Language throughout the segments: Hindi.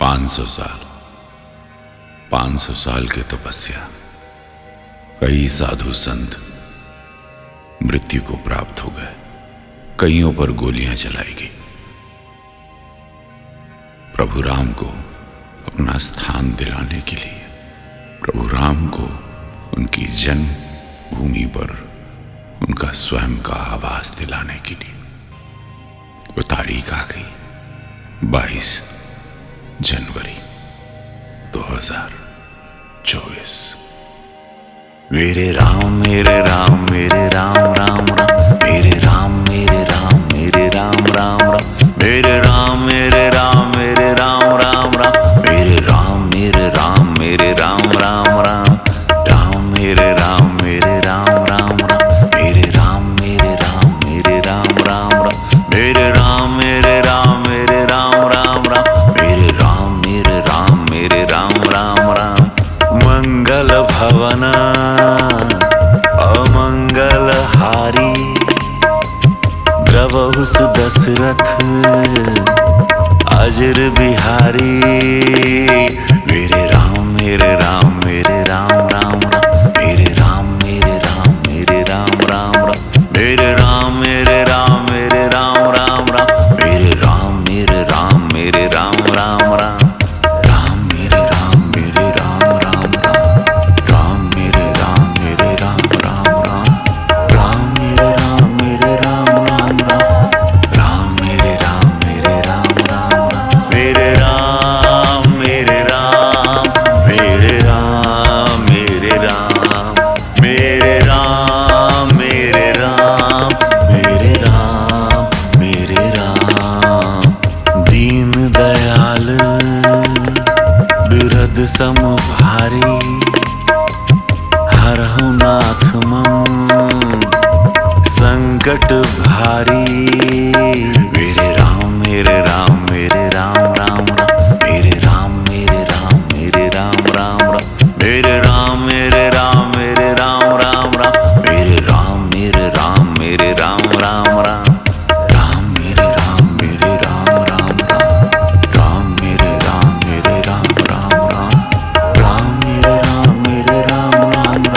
500 साल की तपस्या, कई साधु संत मृत्यु को प्राप्त हो गए, कईयों पर गोलियां चलाई गई। प्रभु राम को अपना स्थान दिलाने के लिए, प्रभु राम को उनकी जन्म भूमि पर उनका स्वयं का आवास दिलाने के लिए वो तारीख आ गई, 22 जनवरी 2024। मेरे राम मेरे राम मेरे राम राम राम, मेरे राम मेरे राम मेरे राम राम राम, मेरे राम मेरे राम मेरे राम राम राम, मेरे राम मेरे राम मेरे राम राम राम, राम मेरे राम मेरे राम राम राम, मेरे राम मेरे राम मेरे राम राम राम, मेरे राम मेरे राम मेरे राम राम राम, मेरे राम मेरे राम मेरे राम राम राम। मंगल भवन अमंगल हारी, द्रवहु सुदशरथ अजर बिहारी। मेरे राम मेरे राम मेरे राम राम राम, मेरे राम मेरे राम मेरे राम राम राम, मेरे राम मेरे राम मेरे राम राम राम, मेरे राम मेरे राम मेरे राम राम राम। राम मेरे राम मेरे राम राम राम, राम मेरे राम मेरे राम राम राम, राम मेरे राम मेरे राम राम राम, राम मेरे राम मेरे राम राम राम, मेरे राम मेरे राम मेरे राम मेरे राम, मेरे राम मेरे राम मेरे राम मेरे राम। दीन दयाल बिरद सम भारी, हरहु नाथ मम संकट भारी। मेरे राम मेरे राम मेरे राम राम राम, मेरे राम मेरे राम मेरे राम राम राम, मेरे राम मेरे राम मेरे राम राम राम, मेरे राम मेरे राम मेरे राम राम राम। राम मेरे राम मेरे राम राम राम, राम मेरे राम मेरे राम राम राम, राम मेरे राम मेरे राम राम राम,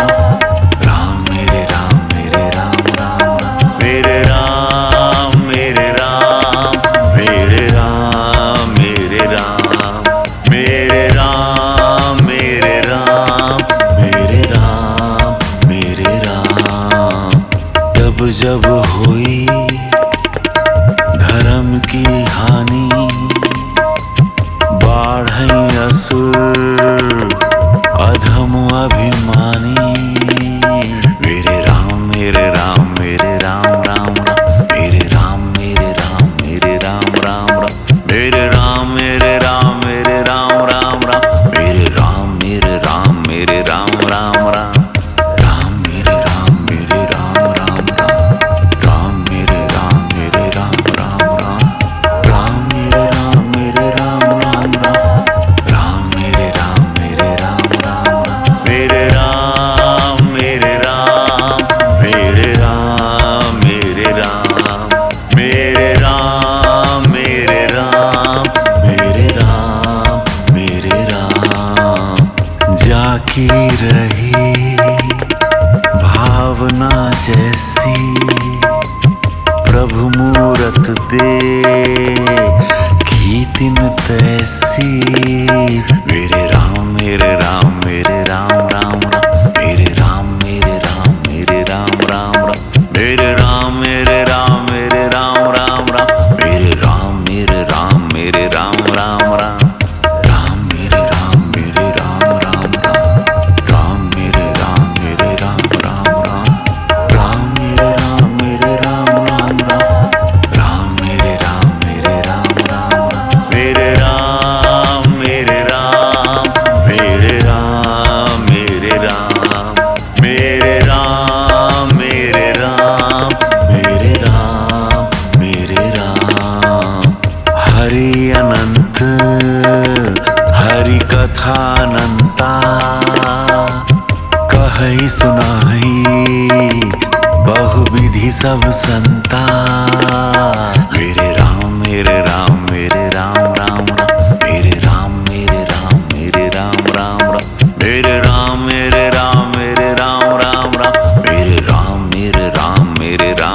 राम मेरे राम मेरे राम राम राम, मेरे राम मेरे राम मेरे राम मेरे राम, मेरे राम मेरे राम मेरे राम मेरे राम। जब जब हुई धर्म की हानि, बाढ़ई असुर अधम अभिमानी। मेरे राम मेरे राम मेरे राम राम राम, मेरे राम मेरे राम मेरे राम राम राम, मेरे राम मेरे राम मेरे राम राम राम, मेरे राम मेरे राम मेरे राम राम राम। राम मेरे राम मेरे राम राम राम, राम मेरे राम मेरे राम राम राम, राम मेरे राम मेरे राम राम राम, राम मेरे राम मेरे राम राम राम, मेरे राम मेरे राम मेरे राम मेरे राम, मेरे राम मेरे राम मेरे राम मेरे राम। जाकी रही भावना जैसी, प्रभु मूरत दे की तिन तैसी। मेरे राम मेरे राम मेरे राम राम राम, मेरे राम मेरे राम मेरे राम राम राम, मेरे राम मेरे राम मेरे राम राम राम, मेरे राम मेरे राम मेरे राम राम राम। राम मेरे राम मेरे राम राम राम, राम मेरे राम मेरे राम राम राम, राम मेरे राम मेरे राम राम राम, राम मेरे राम मेरे राम राम राम, मेरे राम मेरे राम मेरे राम मेरे राम, मेरे राम मेरे राम मेरे राम मेरे राम। हरि अनंत हरि कथा अनंता, कहि सुनाई बहुविधि सब संता। मेरे राम मेरे राम मेरे राम राम राम, मेरे राम मेरे राम